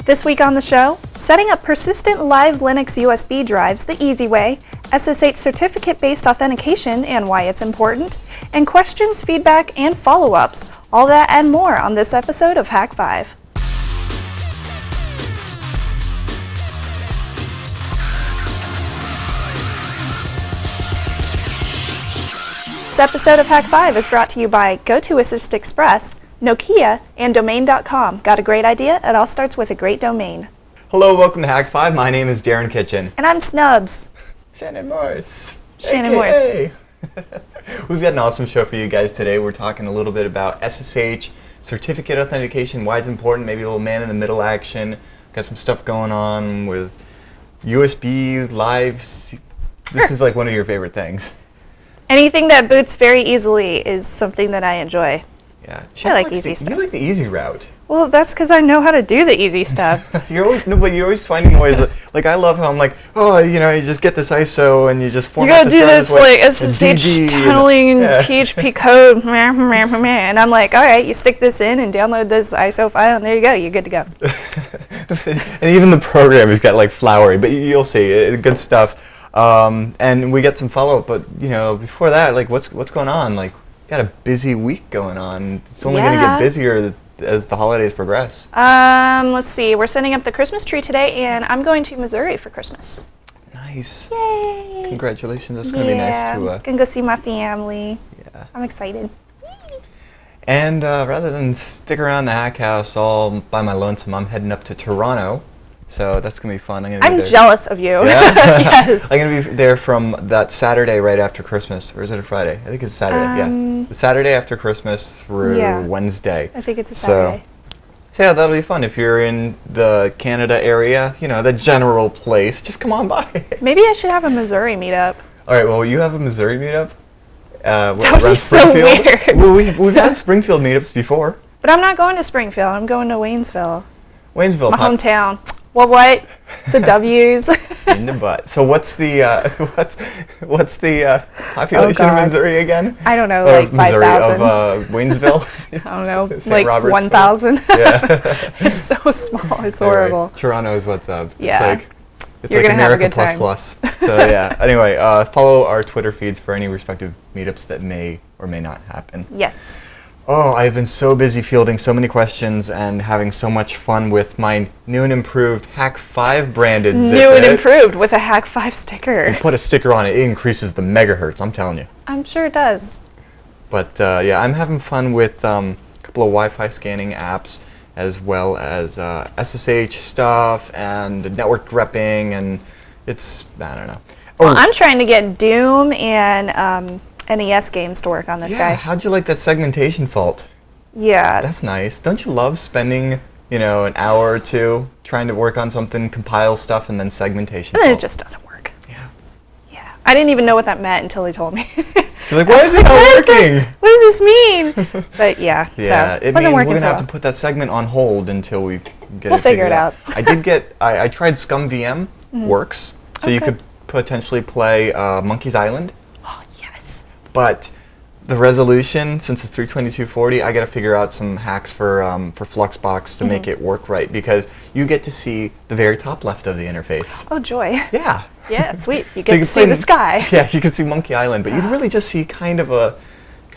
This week on the show, setting up persistent live Linux USB drives the easy way, SSH certificate-based authentication and why it's important, and questions, feedback, and follow-ups. All that and more on this episode of Hak5. This episode of Hak5 is brought to you by GoToAssist Express, Nokia, and Domain.com. Got a great idea? It all starts with a great domain. Hello, welcome to Hak5. My name is Darren Kitchen. And I'm Snubs. Shannon Morse. Shannon Morse. We've got an awesome show for you guys today. We're talking a little bit about SSH, certificate authentication, why it's important, maybe a little man-in-the-middle action. Got some stuff going on with USB, live. This is like one of your favorite things. Anything that boots very easily is something that I enjoy. Yeah, I like easy stuff. You like the easy route. Well, that's because I know how to do the easy stuff. But you're always finding ways. Like I love how I'm like, oh, you just get this ISO and you just format. You gotta do this like SSH tunneling PHP code, and I'm like, all right, you stick this in and download this ISO file, and there you go, you're good to go. And even the program has got like flowery, but you'll see, good stuff. And we get some follow-up, but before that, like what's going on? Like, got a busy week going on. It's only going to get busier as the holidays progress. Let's see. We're setting up the Christmas tree today, and I'm going to Missouri for Christmas. Nice. Yay! Congratulations. That's going to be nice to... Gonna go see my family. Yeah. I'm excited. And rather than stick around the Hack House all by my lonesome, I'm heading up to Toronto. So that's going to be fun. I'm jealous of you. Yeah? Yes. I'm going to be there from that Saturday right after Christmas. Or is it a Friday? I think it's Saturday, yeah. The Saturday after Christmas through Wednesday. I think it's a Saturday. So yeah, that'll be fun. If you're in the Canada area, the general place, just come on by. Maybe I should have a Missouri meetup. All right, well, you have a Missouri meetup? That would be so weird. Well, we've had Springfield meetups before. But I'm not going to Springfield. I'm going to Waynesville. Waynesville. My hometown. Well, what? The W's. In the butt. So what's the population of Missouri again? I don't know, like 5,000. Of Waynesville? I don't know, St. like 1,000. Yeah. It's so small. It's horrible. Right. Toronto is what's up. Yeah. It's You're like gonna America have a good time. plus. So yeah. Anyway, follow our Twitter feeds for any respective meetups that may or may not happen. Yes. Oh, I've been so busy fielding so many questions and having so much fun with my new and improved Hak5 branded zipit. New and improved with a Hak5 sticker. You put a sticker on it, it increases the megahertz, I'm telling you. I'm sure it does. But yeah, I'm having fun with a couple of Wi-Fi scanning apps, as well as SSH stuff and network grepping, and it's, I don't know. Oh, well, I'm trying to get Doom and NES games to work on this guy. How'd you like that segmentation fault? Yeah. That's nice. Don't you love spending, an hour or two trying to work on something, compile stuff, and then segmentation And then fault? it just doesn't work. Yeah. Yeah. I didn't even know what that meant until he told me. You're like, why is it not working? What does this mean? But yeah, so it wasn't means working we're going to so have to put that segment on hold until we get We'll figure it out. I tried ScumVM, works, so you could potentially play Monkey's Island. Oh, yes. But the resolution, since it's 32240, I got to figure out some hacks for Fluxbox to make it work right, because you get to see the very top left of the interface. Oh, joy. Yeah. Yeah, sweet. You get to see the sky. Yeah, you can see Monkey Island, but you'd really just see kind of a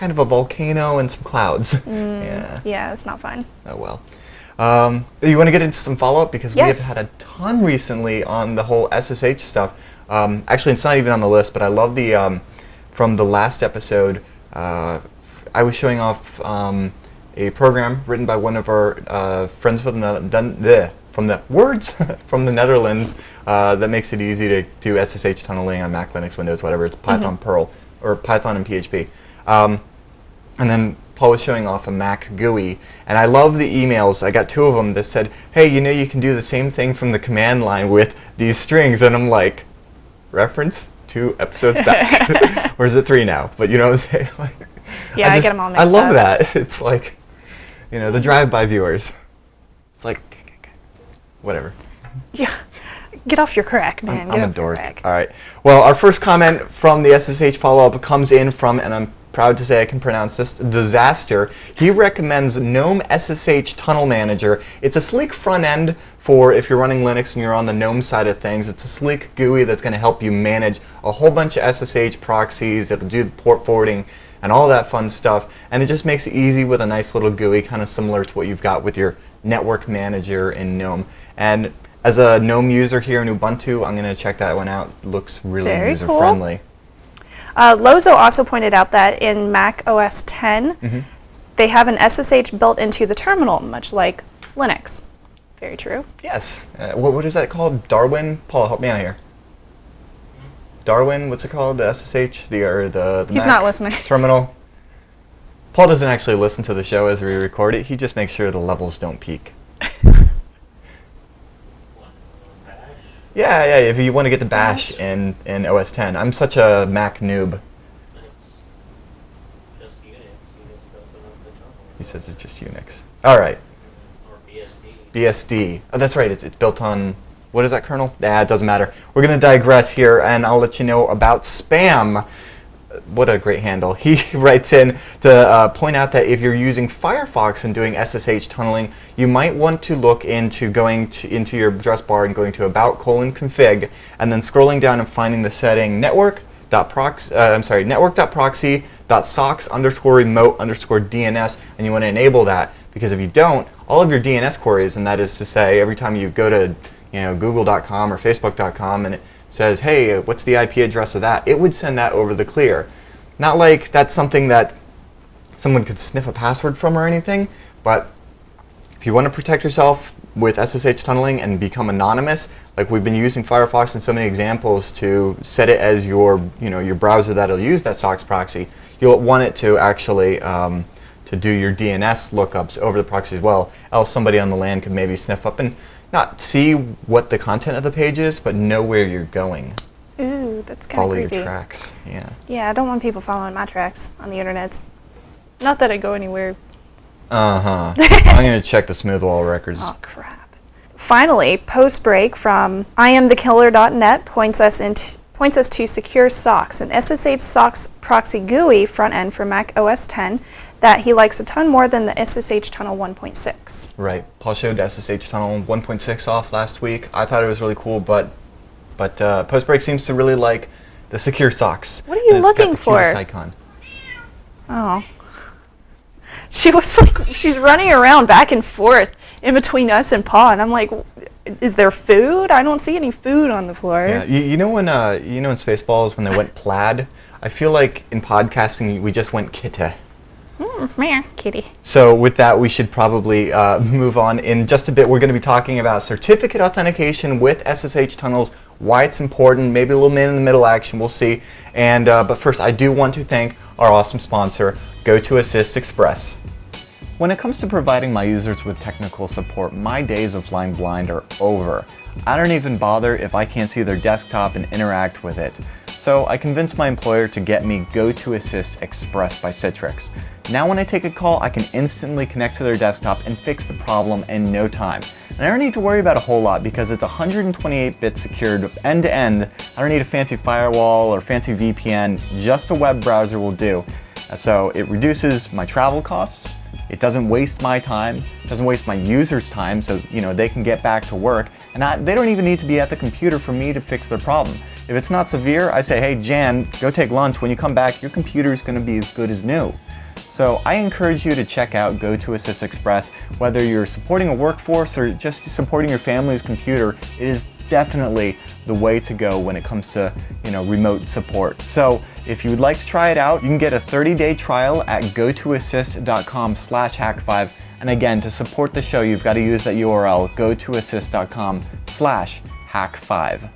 volcano and some clouds. Yeah, it's not fun. Oh well. You want to get into some follow-up, because we have had a ton recently on the whole SSH stuff. Actually, it's not even on the list, but I love the from the last episode. I was showing off a program written by one of our friends from the Netherlands that makes it easy to do SSH tunneling on Mac, Linux, Windows, whatever. It's Python, Perl, or Python and PHP. And then Paul was showing off a Mac GUI, and I love the emails. I got two of them that said, hey, you can do the same thing from the command line with these strings, and I'm like, reference 2 episodes back. Or is it 3 now? But you know what I'm saying? Like, yeah, I get them all mixed up. I love that. It's like, the drive-by viewers. It's like, whatever. Yeah. Get off your crack, man. I'm a dork. All right. Well, our first comment from the SSH follow-up comes in from, and I'm proud to say I can pronounce this, Dzaztur. He recommends Gnome SSH Tunnel Manager. It's a sleek front end for if you're running Linux and you're on the Gnome side of things. It's a sleek GUI that's going to help you manage a whole bunch of SSH proxies. It'll do the port forwarding and all that fun stuff. And it just makes it easy with a nice little GUI, kind of similar to what you've got with your network manager in Gnome. And as a Gnome user here in Ubuntu, I'm going to check that one out. It looks really user-friendly. Lozo also pointed out that in Mac OS X, they have an SSH built into the terminal, much like Linux. Very true. Yes. What is that called? Darwin? Paul, help me out here. Darwin, what's it called? The SSH? The He's Mac not listening. Terminal? Paul doesn't actually listen to the show as we record it. He just makes sure the levels don't peak. Yeah, if you want to get the bash in OS X. I'm such a Mac noob. Just Unix. Unix built it on the terminal. He says it's just Unix. All right. Or BSD. BSD. Oh, that's right. It's built on, what is that kernel? Nah, it doesn't matter. We're going to digress here, and I'll let you know about spam. What a great handle. He writes in to point out that if you're using Firefox and doing SSH tunneling, you might want to look into going into your address bar and going to about:config, and then scrolling down and finding the setting network.proxy.socks_remote_DNS, and you want to enable that, because if you don't, all of your DNS queries, and that is to say every time you go to google.com or facebook.com and it says, hey, what's the IP address of that? It would send that over the clear. Not like that's something that someone could sniff a password from or anything, but if you want to protect yourself with SSH tunneling and become anonymous, like we've been using Firefox in so many examples to set it as your browser that'll use that SOCKS proxy, you'll want it to actually to do your DNS lookups over the proxy as well, else somebody on the LAN could maybe sniff up and not see what the content of the page is, but know where you're going. Ooh, that's kind of creepy. Follow your tracks, yeah. Yeah, I don't want people following my tracks on the internet. Not that I go anywhere. I'm going to check the Smoothwall records. Oh, crap. Finally, post-break from IamTheKiller.net points us to Secure Socks, an SSH Socks proxy GUI front end for Mac OS X that he likes a ton more than the SSH Tunnel 1.6. Right. Paul showed SSH Tunnel 1.6 off last week. I thought it was really cool, but Postbreak seems to really like the Secure Socks. What are you looking for? Icon. Oh. She's running around back and forth in between us and Paul, and I'm like, is there food? I don't see any food on the floor. Yeah, you know when Spaceballs when they went plaid, I feel like in podcasting we just went kitty. Meh, kitty. So with that, we should probably move on. In just a bit, we're going to be talking about certificate authentication with SSH tunnels, why it's important, maybe a little man-in-the-middle action, we'll see. And but first, I do want to thank our awesome sponsor, GoToAssist Express. When it comes to providing my users with technical support, my days of flying blind are over. I don't even bother if I can't see their desktop and interact with it. So I convinced my employer to get me GoToAssist Express by Citrix. Now when I take a call, I can instantly connect to their desktop and fix the problem in no time. And I don't need to worry about a whole lot because it's 128-bit secured end-to-end. I don't need a fancy firewall or fancy VPN, just a web browser will do. So it reduces my travel costs, it doesn't waste my time, it doesn't waste my users' time, so they can get back to work, and they don't even need to be at the computer for me to fix their problem. If it's not severe, I say, hey Jan, go take lunch. When you come back, your computer is going to be as good as new. So I encourage you to check out GoToAssist Express. Whether you're supporting a workforce or just supporting your family's computer, it is definitely the way to go when it comes to remote support. So if you would like to try it out, you can get a 30-day trial at gotoassist.com/Hak5. And again, to support the show, you've got to use that URL, gotoassist.com/Hak5.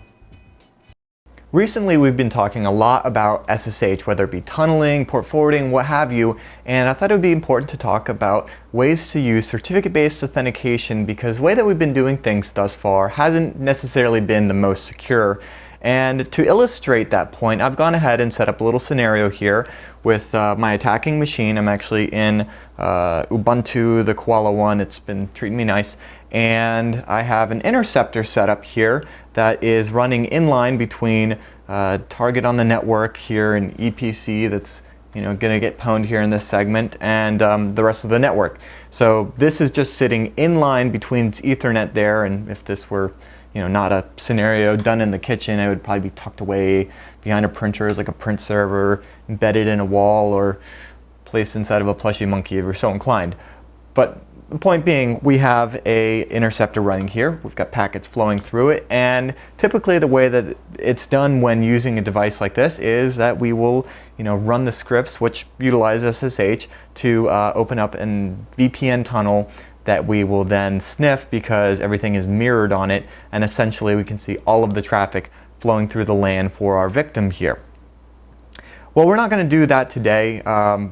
Recently, we've been talking a lot about SSH, whether it be tunneling, port forwarding, what have you, and I thought it would be important to talk about ways to use certificate-based authentication because the way that we've been doing things thus far hasn't necessarily been the most secure. And to illustrate that point, I've gone ahead and set up a little scenario here with my attacking machine. I'm actually in Ubuntu, the Koala one. It's been treating me nice. And I have an interceptor set up here that is running inline between target on the network here and EPC that's going to get pwned here in this segment and the rest of the network. So this is just sitting in line between Ethernet there, and if this were not a scenario done in the kitchen, it would probably be tucked away behind a printer as like a print server, embedded in a wall, or placed inside of a plushy monkey if you're so inclined. But the point being, we have a interceptor running here. We've got packets flowing through it, and typically the way that it's done when using a device like this is that we will run the scripts which utilize SSH to open up a VPN tunnel that we will then sniff because everything is mirrored on it, and essentially we can see all of the traffic flowing through the LAN for our victim here. Well, we're not going to do that today.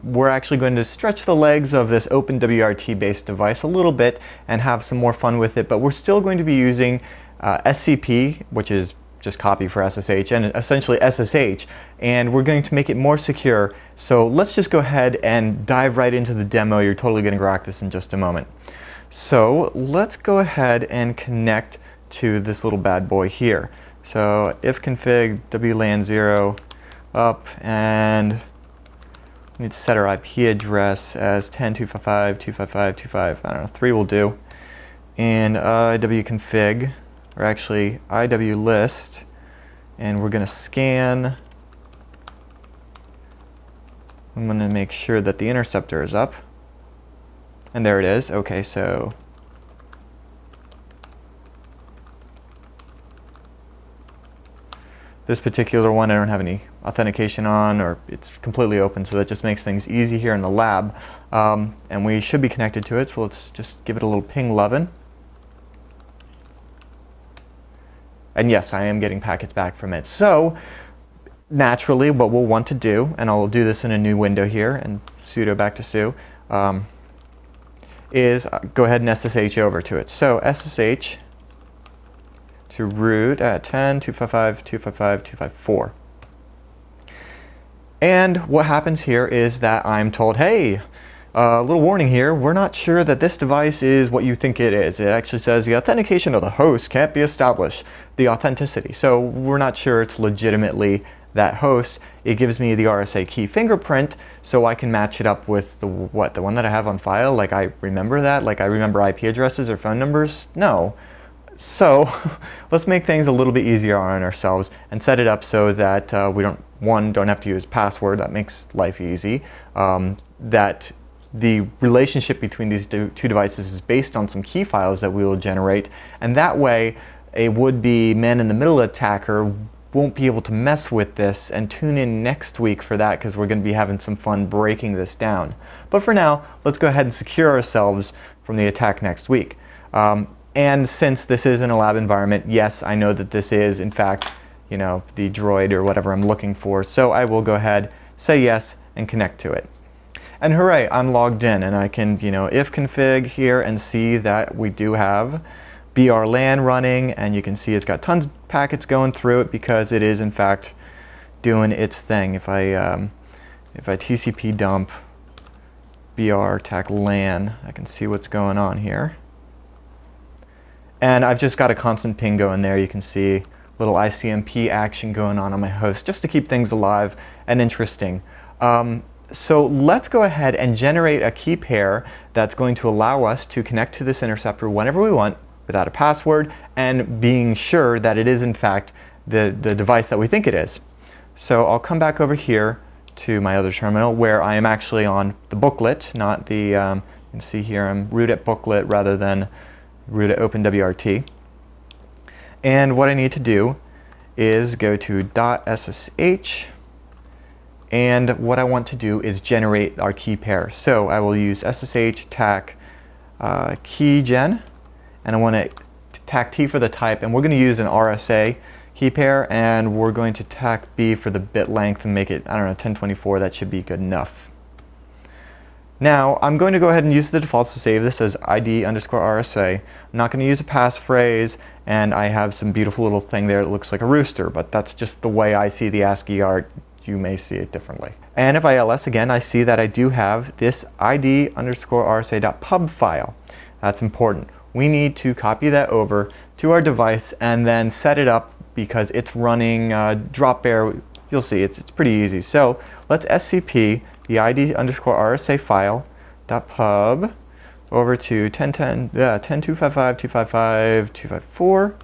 We're actually going to stretch the legs of this OpenWRT based device a little bit and have some more fun with it, but we're still going to be using SCP, which is just copy for SSH, and essentially SSH, and we're going to make it more secure. So let's just go ahead and dive right into the demo. You're totally going to crack this in just a moment. So let's go ahead and connect to this little bad boy here. So if config WLAN 0 up, and we need to set our IP address as 10.255.255.255. I don't know, 3 will do. And iwconfig, or actually iwlist, and we're going to scan. I'm going to make sure that the interceptor is up. And there it is. Okay, so this particular one I don't have any authentication on, or it's completely open, so that just makes things easy here in the lab. And we should be connected to it, so let's just give it a little ping 11. And yes, I am getting packets back from it. So naturally what we'll want to do, and I'll do this in a new window here, and sudo back to su, is go ahead and SSH over to it. So SSH to root at 10.255.255.254. And what happens here is that I'm told, hey, a little warning here, we're not sure that this device is what you think it is. It actually says the authentication of the host can't be established, the authenticity. So we're not sure it's legitimately that host. It gives me the RSA key fingerprint so I can match it up with the one that I have on file. Like I remember that, like I remember IP addresses or phone numbers. No. So let's make things a little bit easier on ourselves and set it up so that we don't have to use password. That makes life easy. That the relationship between these two devices is based on some key files that we will generate, and that way a would-be man-in-the-middle attacker won't be able to mess with this. And tune in next week for that, because we're going to be having some fun breaking this down. But for now, let's go ahead and secure ourselves from the attack next week. And since this is in a lab environment, yes, I know that this is in fact the droid or whatever I'm looking for, so I will go ahead, say yes, and connect to it. And hooray, I'm logged in, and I can if config here and see that we do have brlan running, and you can see it's got tons of packets going through it because it is in fact doing its thing. If I TCP dump br tac lan, I can see what's going on here. And I've just got a constant ping going there. You can see little ICMP action going on my host, just to keep things alive and interesting. So let's go ahead and generate a key pair that's going to allow us to connect to this interceptor whenever we want without a password, and being sure that it is in fact the device that we think it is. So I'll come back over here to my other terminal where I am actually on the booklet, not the, you can see here I'm root at booklet rather than root at OpenWRT. And what I need to do is go to .ssh, and what I want to do is generate our key pair. So I will use SSH tac keygen, and I want to tac T for the type, and we're going to use an RSA key pair, and we're going to tac B for the bit length and make it, I don't know, 1024. That should be good enough. Now I'm going to go ahead and use the defaults to save this as ID_RSA. I'm not going to use a passphrase, and I have some beautiful little thing there that looks like a rooster, but that's just the way I see the ASCII art. You may see it differently. And if I ls again, I see that I do have this ID_RSA.pub file. That's important. We need to copy that over to our device and then set it up because it's running drop bear. You'll see it's pretty easy. So let's SCP the ID underscore RSA file dot pub over to 10.255.255.254,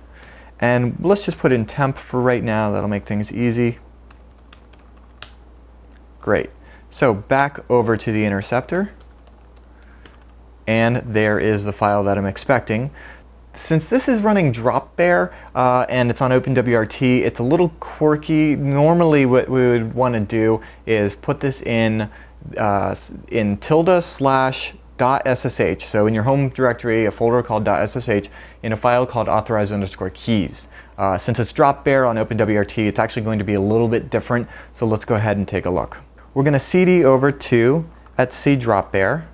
and let's just put in temp for right now. That'll make things easy. Great. So back over to the interceptor, and there is the file that I'm expecting. Since this is running dropbear and it's on OpenWRT, it's a little quirky. Normally what we would want to do is put this in tilde/.ssh. So in your home directory, a folder called .ssh, in a file called authorize_keys. Since it's dropbear on OpenWRT, it's actually going to be a little bit different. So let's go ahead and take a look. We're going to cd over to etc dropbear.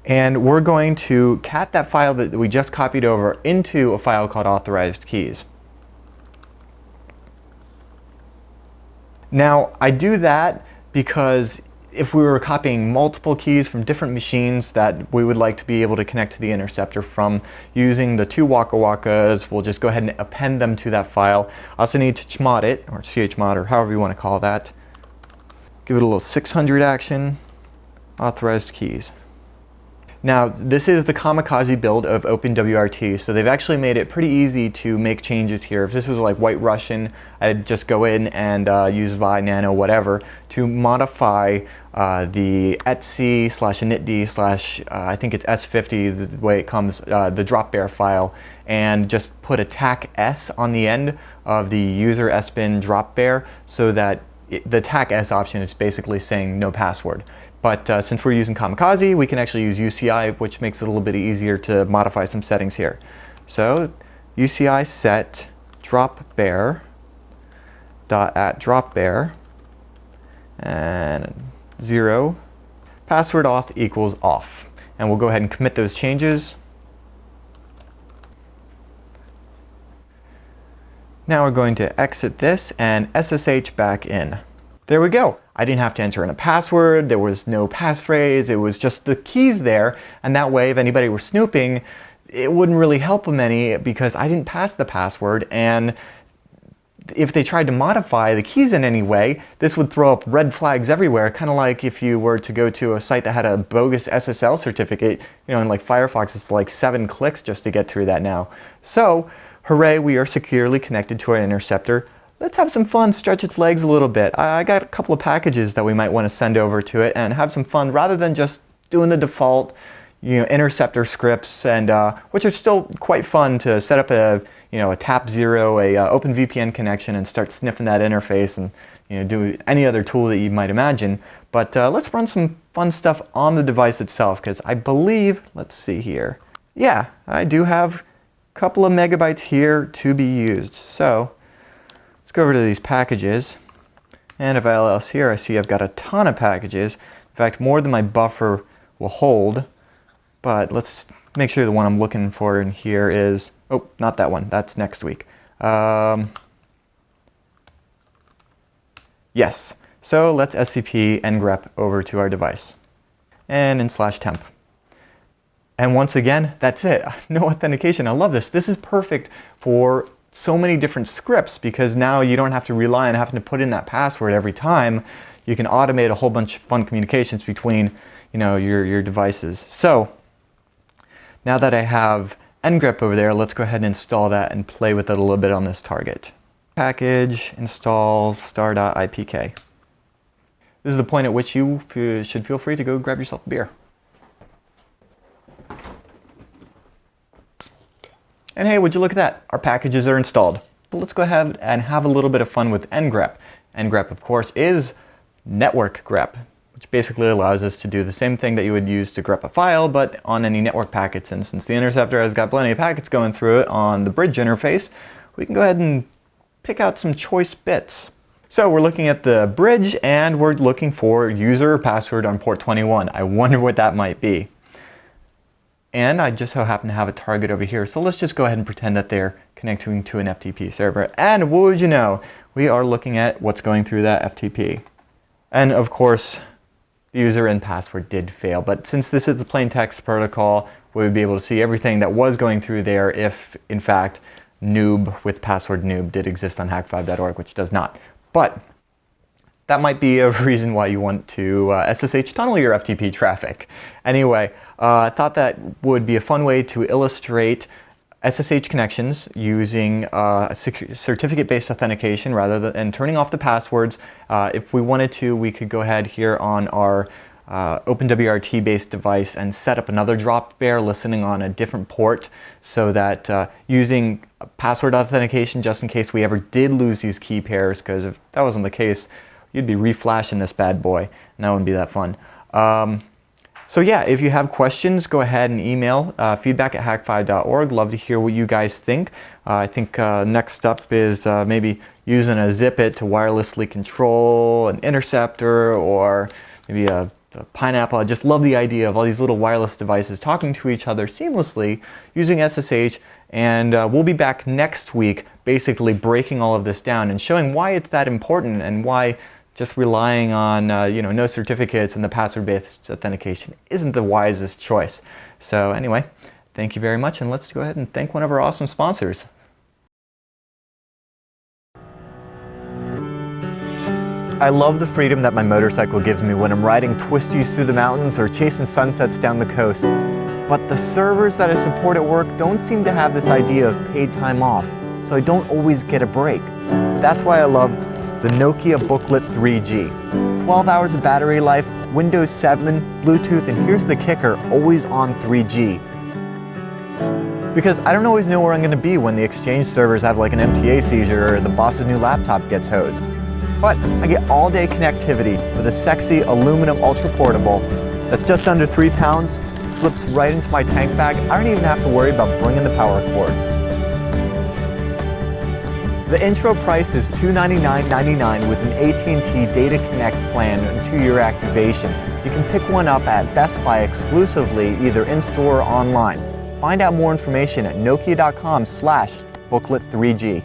And we're going to cat that file that we just copied over into a file called authorized keys. Now, I do that because if we were copying multiple keys from different machines that we would like to be able to connect to the interceptor from using the two Waka Wakas, we'll just go ahead and append them to that file. I also need to chmod it, or chmod, or however you want to call that. Give it a little 600 action, authorized keys. Now, this is the kamikaze build of OpenWRT, so they've actually made it pretty easy to make changes here. If this was like White Russian, I'd just go in and use vi, nano, whatever, to modify the etc/initd/ I think it's s50, the way it comes, the dropbear file, and just put a tac s on the end of the user sbin dropbear, so that the tac s option is basically saying no password. But since we're using Kamikaze, we can actually use UCI, which makes it a little bit easier to modify some settings here. So UCI set dropbear .at dropbear and 0 password auth equals off. And we'll go ahead and commit those changes. Now we're going to exit this and SSH back in. There we go. I didn't have to enter in a password, there was no passphrase, it was just the keys there, and that way if anybody were snooping, it wouldn't really help them any because I didn't pass the password, and if they tried to modify the keys in any way, this would throw up red flags everywhere, kind of like if you were to go to a site that had a bogus SSL certificate, you know, in like Firefox, it's like 7 clicks just to get through that now. So, hooray, we are securely connected to our interceptor. Let's have some fun, stretch its legs a little bit. I got a couple of packages that we might want to send over to it and have some fun rather than just doing the default, you know, interceptor scripts, and which are still quite fun to set up a, you know, a tap0, a OpenVPN connection and start sniffing that interface and, you know, do any other tool that you might imagine. But let's run some fun stuff on the device itself, because I believe, let's see here. Yeah, I do have a couple of megabytes here to be used. So let's go over to these packages, and if I ls here, I see I've got a ton of packages. In fact, more than my buffer will hold, but let's make sure the one I'm looking for in here is, oh, not that one, that's next week. Yes, so let's scp ngrep over to our device, and in /temp. And once again, that's it, no authentication. I love this. This is perfect for so many different scripts because now you don't have to rely on having to put in that password every time. You can automate a whole bunch of fun communications between, you know, your devices. So now that I have ngrep over there, let's go ahead and install that and play with it a little bit on this target. Package install star.ipk. This is the point at which you should feel free to go grab yourself a beer. And hey, would you look at that? Our packages are installed. So let's go ahead and have a little bit of fun with ngrep. Ngrep, of course, is network grep, which basically allows us to do the same thing that you would use to grep a file, but on any network packets. And since the interceptor has got plenty of packets going through it on the bridge interface, we can go ahead and pick out some choice bits. So we're looking at the bridge, and we're looking for user or password on port 21. I wonder what that might be. And I just so happen to have a target over here. So let's just go ahead and pretend that they're connecting to an FTP server. And what would you know? We are looking at what's going through that FTP. And of course, the user and password did fail. But since this is a plain text protocol, we would be able to see everything that was going through there if, in fact, noob with password noob did exist on hak5.org, which does not. But that might be a reason why you want to SSH tunnel your FTP traffic. Anyway, I thought that would be a fun way to illustrate SSH connections using certificate-based authentication rather than and turning off the passwords. If we wanted to, we could go ahead here on our OpenWRT-based device and set up another drop bear listening on a different port, so that using password authentication just in case we ever did lose these key pairs, because if that wasn't the case, you'd be reflashing this bad boy, and that wouldn't be that fun. So yeah, if you have questions, go ahead and email feedback@hak5.org. Love to hear what you guys think. I think next up is maybe using a zipit to wirelessly control an interceptor, or maybe a Pineapple. I just love the idea of all these little wireless devices talking to each other seamlessly using SSH. And we'll be back next week basically breaking all of this down and showing why it's that important and why just relying on no certificates and the password-based authentication isn't the wisest choice. So anyway, thank you very much, and let's go ahead and thank one of our awesome sponsors. I love the freedom that my motorcycle gives me when I'm riding twisties through the mountains or chasing sunsets down the coast. But the servers that I support at work don't seem to have this idea of paid time off, so I don't always get a break. That's why I love the Nokia Booklet 3G. 12 hours of battery life, Windows 7, Bluetooth, and here's the kicker, always on 3G. Because I don't always know where I'm going to be when the Exchange servers have like an MTA seizure or the boss's new laptop gets hosed. But I get all-day connectivity with a sexy aluminum ultra portable that's just under 3 pounds, slips right into my tank bag. I don't even have to worry about bringing the power cord. The intro price is $299.99 with an AT&T Data Connect plan and 2-year activation. You can pick one up at Best Buy exclusively, either in-store or online. Find out more information at nokia.com/booklet3G.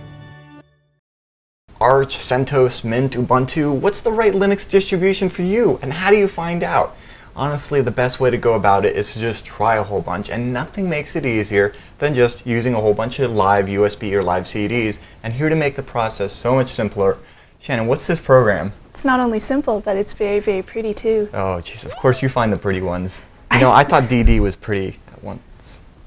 Arch, CentOS, Mint, Ubuntu, what's the right Linux distribution for you, and how do you find out? Honestly, the best way to go about it is to just try a whole bunch, and nothing makes it easier than just using a whole bunch of live USB or live CDs. And here to make the process so much simpler, Shannon, what's this program? It's not only simple, but it's very, very pretty too. Oh, jeez, of course you find the pretty ones. You know, I thought DD was pretty at once.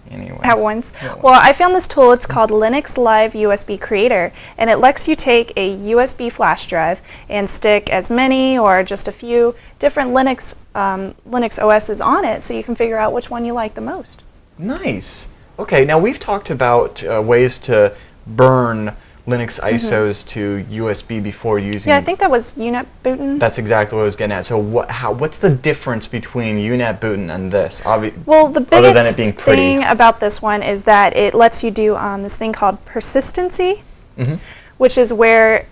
Anyway. At once. Well, I found this tool. It's called Linux Live USB Creator, and it lets you take a USB flash drive and stick as many or just a few different Linux OSs on it, so you can figure out which one you like the most. Nice. Okay, now we've talked about ways to burn Linux ISOs to USB before using... Yeah, I think that was UNet bootin'. That's exactly what I was getting at. So what's the difference between UNet bootin' and this? Well, the biggest thing about this one is that it lets you do this thing called persistency, which is where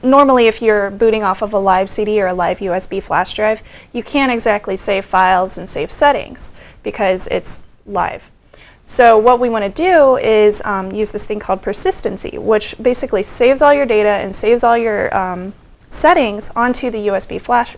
normally if you're booting off of a live CD or a live USB flash drive, you can't exactly save files and save settings because it's live. So what we want to do is use this thing called persistency, which basically saves all your data and saves all your settings onto the USB flash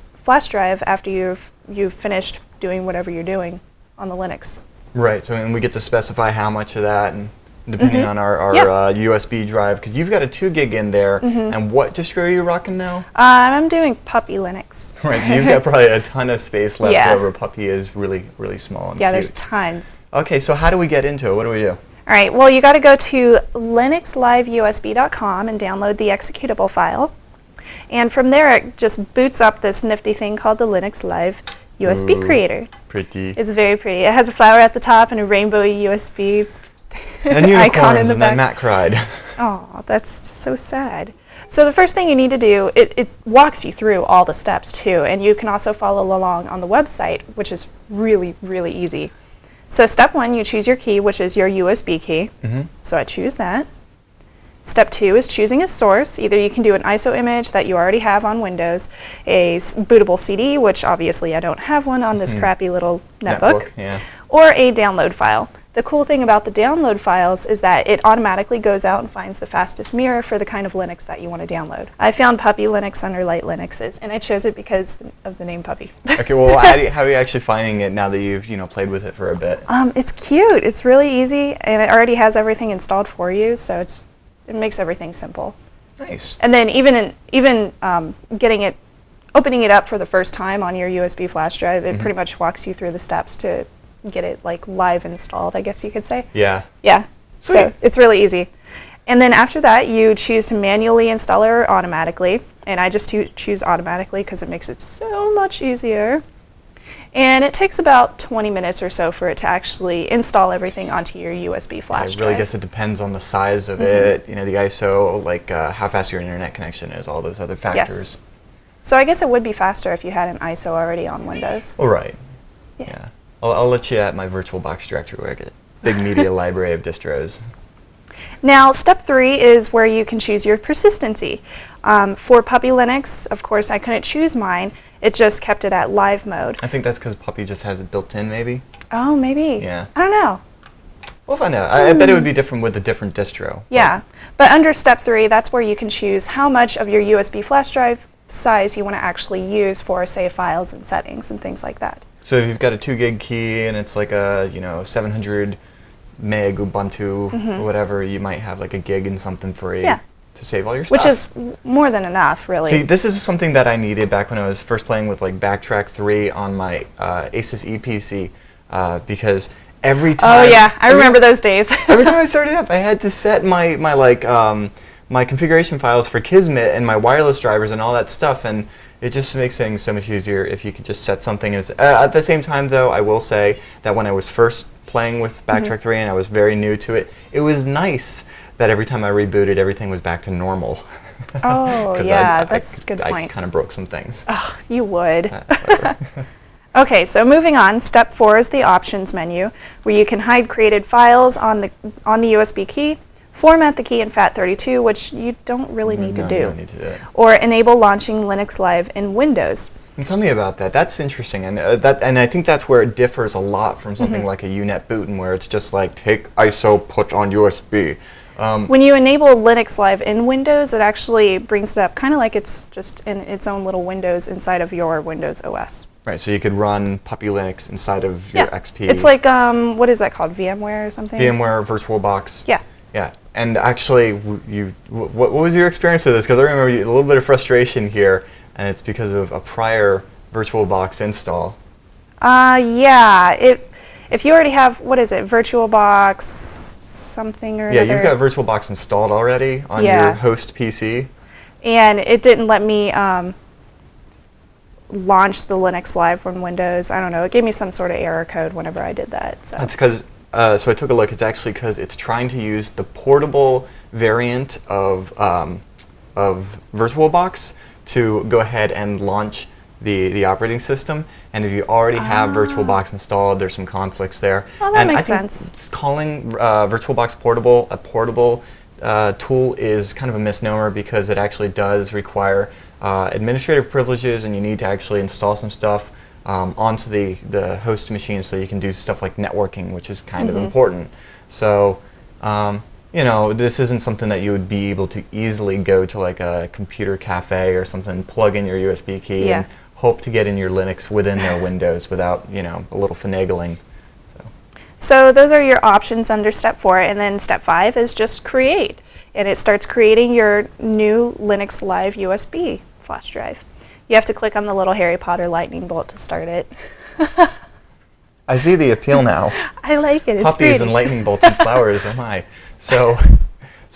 drive after you've finished doing whatever you're doing on the Linux. Right. So and we get to specify how much of that, and depending on our USB drive, because you've got a 2 gig in there. And what distro are you rocking now? I'm doing Puppy Linux. Right, so you've got probably a ton of space left over. Puppy is really, really small and cute. There's tons. Okay, so how do we get into it? What do we do? All right, well, you got to go to linuxliveusb.com and download the executable file. And from there, it just boots up this nifty thing called the Linux Live USB Creator. Pretty. It's very pretty. It has a flower at the top and a rainbow USB and icon in the and back. then Matt cried. Oh, that's so sad. So the first thing you need to do, it walks you through all the steps too, and you can also follow along on the website, which is really, really easy. So step 1, you choose your key, which is your USB key. So I choose that. Step 2 is choosing a source. Either you can do an ISO image that you already have on Windows, a bootable CD, which obviously I don't have one on this crappy little netbook, or a download file. The cool thing about the download files is that it automatically goes out and finds the fastest mirror for the kind of Linux that you want to download. I found Puppy Linux under Light Linuxes, and I chose it because of the name Puppy. Okay, well, how are you actually finding it now that you've played with it for a bit? It's cute. It's really easy, and it already has everything installed for you, so it makes everything simple. Nice. And then even getting it opening it up for the first time on your USB flash drive, it pretty much walks you through the steps to get it like live installed, I guess you could say. Yeah. Yeah. Sweet. So it's really easy. And then after that, you choose to manually install it or automatically. And I just choose automatically because it makes it so much easier. And it takes about 20 minutes or so for it to actually install everything onto your USB flash drive. I really guess it depends on the size of it, you know, the ISO, like how fast your internet connection is, all those other factors. Yes. So I guess it would be faster if you had an ISO already on Windows. All right. Yeah. I'll let you at my VirtualBox directory where I get a big media library of distros. Now, step 3 is where you can choose your persistency. For Puppy Linux, of course, I couldn't choose mine. It just kept it at live mode. I think that's because Puppy just has it built in, maybe. Oh, maybe. Yeah. I don't know. We'll find out. I bet it would be different with a different distro. Yeah. But under step 3, that's where you can choose how much of your USB flash drive size you want to actually use for, say, files and settings and things like that. So if you've got a 2 gig key and it's like a 700 meg Ubuntu or whatever, you might have like a gig and something free to save all your stuff. Which is more than enough, really. See, this is something that I needed back when I was first playing with like Backtrack 3 on my Asus ePC because every time... Oh yeah, I remember those days. Every time I started up, I had to set my my configuration files for Kismet and my wireless drivers and all that stuff, and it just makes things so much easier if you could just set something. At the same time, though, I will say that when I was first playing with Backtrack 3 and I was very new to it, it was nice that every time I rebooted, everything was back to normal. Oh, yeah, that's a good point. I kind of broke some things. Oh, you would. Okay, so moving on, step 4 is the options menu, where you can hide created files on the USB key, format the key in FAT32, which you don't really need to do. You don't need to do it. Or enable launching Linux Live in Windows. And tell me about that. That's interesting, and and I think that's where it differs a lot from something like a UNet boot, and where it's just like take ISO, put on USB. When you enable Linux Live in Windows, it actually brings it up kind of like it's just in its own little Windows inside of your Windows OS. Right, so you could run Puppy Linux inside of your XP. It's like, what is that called, VMware or something? VMware VirtualBox. Yeah. Yeah, and actually, what was your experience with this? Because I remember a little bit of frustration here, and it's because of a prior VirtualBox install. Yeah. If you already have, what is it, VirtualBox something or yeah, another. you've got VirtualBox installed already on your host PC. And it didn't let me launch the Linux Live from Windows. I don't know. It gave me some sort of error code whenever I did that. So. That's because, so I took a look. It's actually because it's trying to use the portable variant of VirtualBox to go ahead and launch the operating system. And if you already have VirtualBox installed, there's some conflicts there. Oh, that and makes I think sense. Calling VirtualBox portable a portable tool is kind of a misnomer because it actually does require administrative privileges, and you need to actually install some stuff onto the host machine so you can do stuff like networking, which is kind of important. So, you know, this isn't something that you would be able to easily go to like a computer cafe or something, plug in your USB key, and hope to get in your Linux within their Windows without, you know, a little finagling. So those are your options under step 4, and then step 5 is just create. And it starts creating your new Linux Live USB flash drive. You have to click on the little Harry Potter lightning bolt to start it. I see the appeal now. I like it. It's Puppies pretty. and lightning bolts and flowers, oh my. So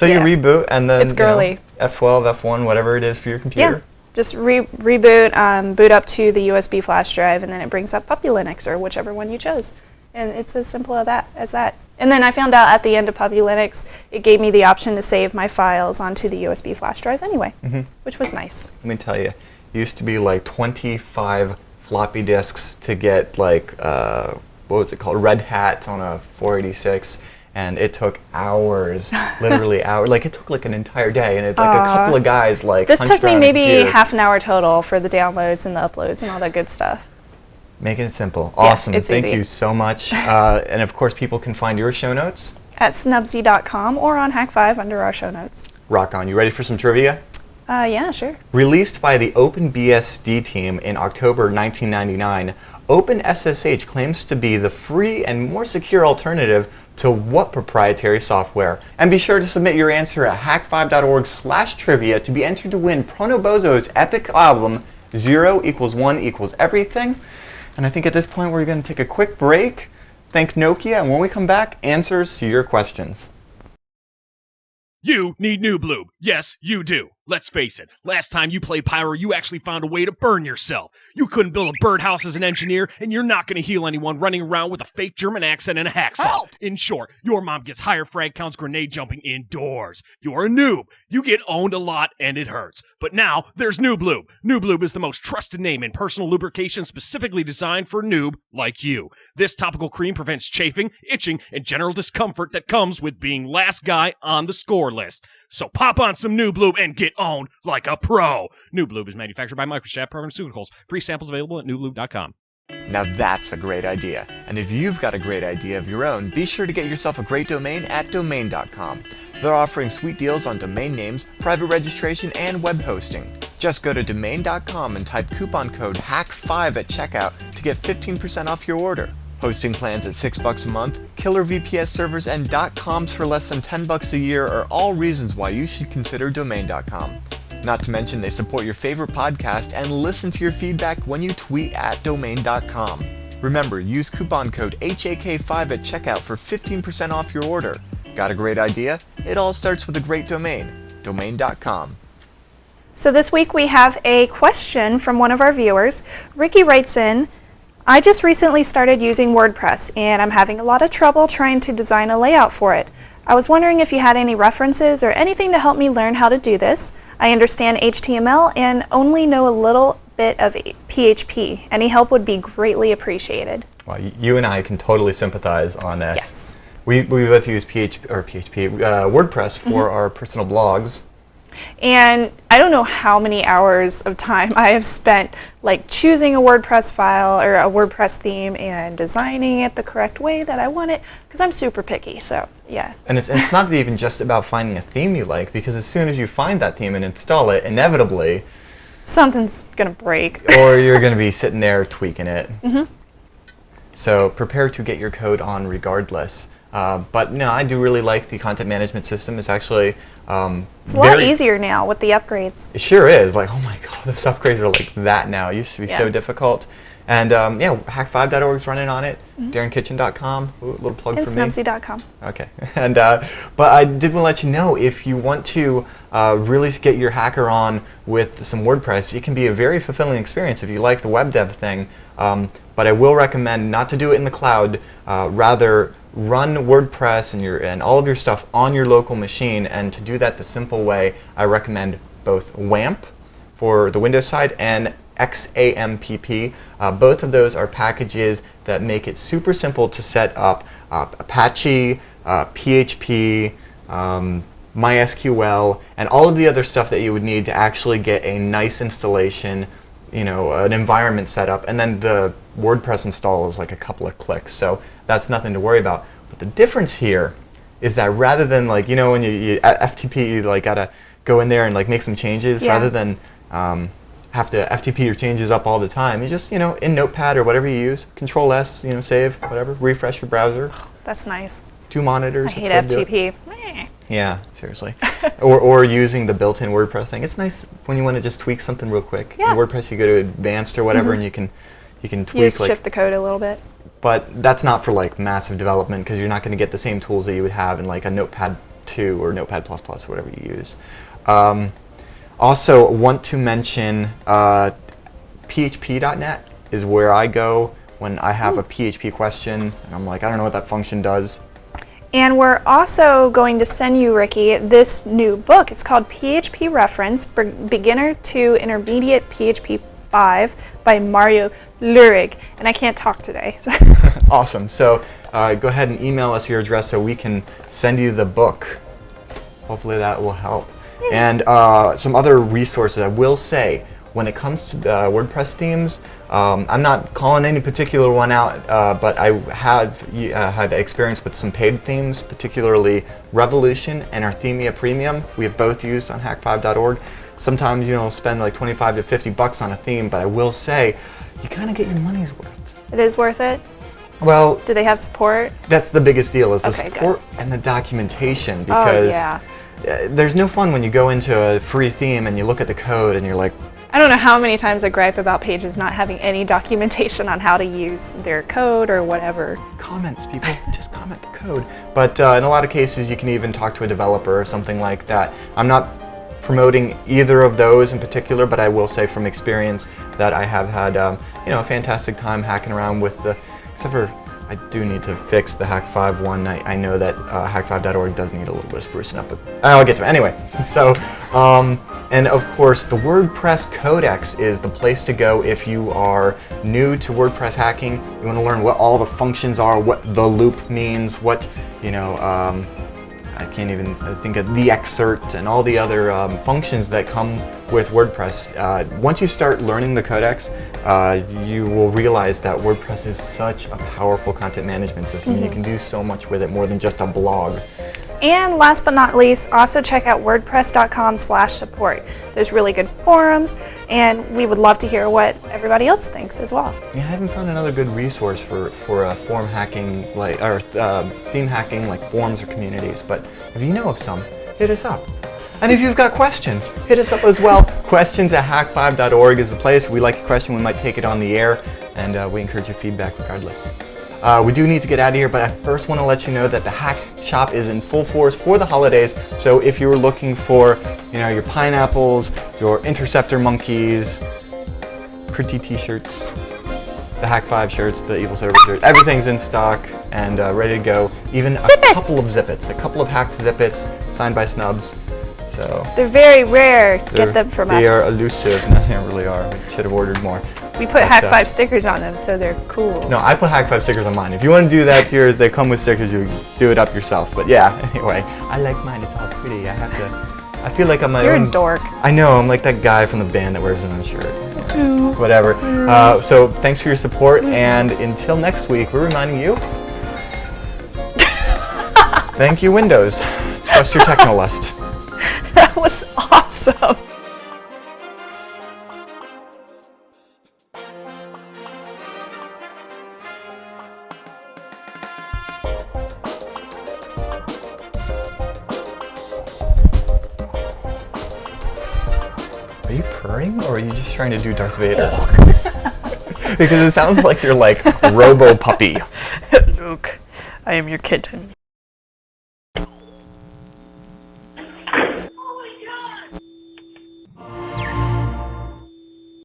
you reboot and then It's girly. F12, F1, whatever it is for your computer. Yeah. Just reboot, boot up to the USB flash drive, and then it brings up Puppy Linux or whichever one you chose. And it's as simple as that. And then I found out at the end of Puppy Linux, it gave me the option to save my files onto the USB flash drive anyway, which was nice. Let me tell you, it used to be like 25 floppy disks to get like, what was it called, Red Hat on a 486, and it took hours, literally hours. Like it took like an entire day, and it's like a couple of guys like. This took me around maybe half an hour total for the downloads and the uploads and all that good stuff. Making it simple. Awesome. it's Thank easy. you so much. And of course, people can find your show notes At snubsy.com or on Hak5 under our show notes. Rock on. You ready for some trivia? Yeah, sure. Released by the OpenBSD team in October 1999, OpenSSH claims to be the free and more secure alternative to what proprietary software? And be sure to submit your answer at hak5.org/trivia to be entered to win Pronobozo's epic album, 0 equals 1 equals everything. And I think at this point we're going to take a quick break, thank Nokia, and when we come back, answers to your questions. You need noob lube. Yes, you do. Let's face it, last time you played Pyro, you actually found a way to burn yourself. You couldn't build a birdhouse as an engineer, and you're not going to heal anyone running around with a fake German accent and a hacksaw. Help! In short, your mom gets higher frag counts grenade jumping indoors. You're a noob. You get owned a lot, and it hurts. But now, there's Noob Lube. Noob Lube is the most trusted name in personal lubrication specifically designed for noob like you. This topical cream prevents chafing, itching, and general discomfort that comes with being last guy on the score list. So pop on some Noob Lube and get owned like a pro. Noob Lube is manufactured by Microchip Pharmaceuticals. Free samples available at nooblube.com. Now that's a great idea. And if you've got a great idea of your own, be sure to get yourself a great domain at domain.com. They're offering sweet deals on domain names, private registration, and web hosting. Just go to domain.com and type coupon code HAK5 at checkout to get 15% off your order. Hosting plans at $6 a month, killer VPS servers, and .coms for less than $10 a year are all reasons why you should consider domain.com. Not to mention they support your favorite podcast and listen to your feedback when you tweet at domain.com. Remember, use coupon code HAK5 at checkout for 15% off your order. Got a great idea? It all starts with a great domain, domain.com. So this week we have a question from one of our viewers. Ricky writes in, I just recently started using WordPress and I'm having a lot of trouble trying to design a layout for it. I was wondering if you had any references or anything to help me learn how to do this. I understand HTML and only know a little bit of PHP. Any help would be greatly appreciated. Well, you and I can totally sympathize on this. Yes. We both use WordPress for our personal blogs. And I don't know how many hours of time I have spent like choosing a WordPress file or a WordPress theme and designing it the correct way that I want it, because I'm super picky, so yeah. And it's not even just about finding a theme you like, because as soon as you find that theme and install it, inevitably something's gonna break. or you're gonna be sitting there tweaking it. So prepare to get your code on regardless. But no, I do really like the content management system. It's actually it's a lot easier now with the upgrades. It sure is. Like, oh my god, those upgrades are like that now. It used to be so difficult. And yeah, Hak5.org is running on it. DarrenKitchen.com, little plug and for me. Snubsy.com. Okay. And but I did want to let you know, if you want to really get your hacker on with some WordPress, it can be a very fulfilling experience if you like the web dev thing. But I will recommend not to do it in the cloud. Rather, run WordPress and all of your stuff on your local machine. And to do that the simple way, I recommend both WAMP for the Windows side and XAMPP. Both of those are packages that make it super simple to set up Apache, PHP, MySQL, and all of the other stuff that you would need to actually get a nice installation, you know, an environment set up, and then the WordPress install is like a couple of clicks, so that's nothing to worry about. But the difference here is that rather than, like, you know, when you FTP, you like gotta go in there and like make some changes, rather than have to FTP your changes up all the time, you just, you know, in Notepad or whatever you use, Control S, you know, save, whatever, refresh your browser. That's nice. 2 monitors. I hate FTP. Yeah, seriously. or using the built-in WordPress thing. It's nice when you want to just tweak something real quick. In WordPress, you go to advanced or whatever, and you can tweak. You just shift the code a little bit. But that's not for like massive development, because you're not going to get the same tools that you would have in like a Notepad 2 or Notepad++, whatever you use. Also, want to mention php.net is where I go when I have a PHP question, and I'm like, I don't know what that function does. And we're also going to send you, Ricky, this new book. It's called PHP Reference, Beginner to Intermediate PHP 5 by Mario Lurig. And I can't talk today. Awesome. So go ahead and email us your address so we can send you the book. Hopefully that will help. And some other resources. I will say, when it comes to WordPress themes, I'm not calling any particular one out, but I have had experience with some paid themes, particularly Revolution and Arthemia Premium. We have both used on Hak5.org. Sometimes, you know, spend like 25 to 50 bucks on a theme, but I will say, you kind of get your money's worth. It is worth it? Well, do they have support? That's the biggest deal, is the support good. and the documentation, because yeah. There's no fun when you go into a free theme and you look at the code and you're like, I don't know how many times I gripe about pages not having any documentation on how to use their code or whatever. Comments, people, just comment the code. But in a lot of cases, you can even talk to a developer or something like that. I'm not promoting either of those in particular, but I will say from experience that I have had a fantastic time hacking around with the, except for I do need to fix the Hak5 one. I know that hak5.org does need a little bit of sprucing up, but I'll get to it. Anyway, so, and of course, the WordPress Codex is the place to go if you are new to WordPress hacking. You want to learn what all the functions are, what the loop means, what, I can't even think of the excerpt and all the other functions that come with WordPress. Once you start learning the Codex, you will realize that WordPress is such a powerful content management system, and you can do so much with it, more than just a blog. And last but not least, also check out wordpress.com/support. There's really good forums, and we would love to hear what everybody else thinks as well. Yeah, I haven't found another good resource for form hacking, theme hacking, like forums or communities. But if you know of some, hit us up. And if you've got questions, hit us up as well. Questions@hak5.org is the place. We like a question, we might take it on the air, and we encourage your feedback regardless. We do need to get out of here, but I first want to let you know that the Hack Shop is in full force for the holidays. So if you were looking for, your pineapples, your interceptor monkeys, pretty t-shirts, the Hak5 shirts, the Evil Server shirts, everything's in stock and ready to go. Even a couple of zipits, a couple of hacked zipits signed by snubs. So they're very rare. Get them from us. They are elusive. No, they really are. We should have ordered more. We put Hak5 stickers on them, so they're cool. No, I put Hak5 stickers on mine. If you want to do that to yours, they come with stickers. You do it up yourself. But yeah, anyway, I like mine. It's all pretty. I feel like I'm my You're own. a dork. I know. I'm like that guy from the band that wears his own shirt. Yeah, whatever. So thanks for your support, and until next week, we're reminding you. Thank you, Windows. Trust your technolust. That was awesome. Are you purring, or are you just trying to do Darth Vader? Because it sounds like you're like Robo Puppy. Luke, I am your kitten.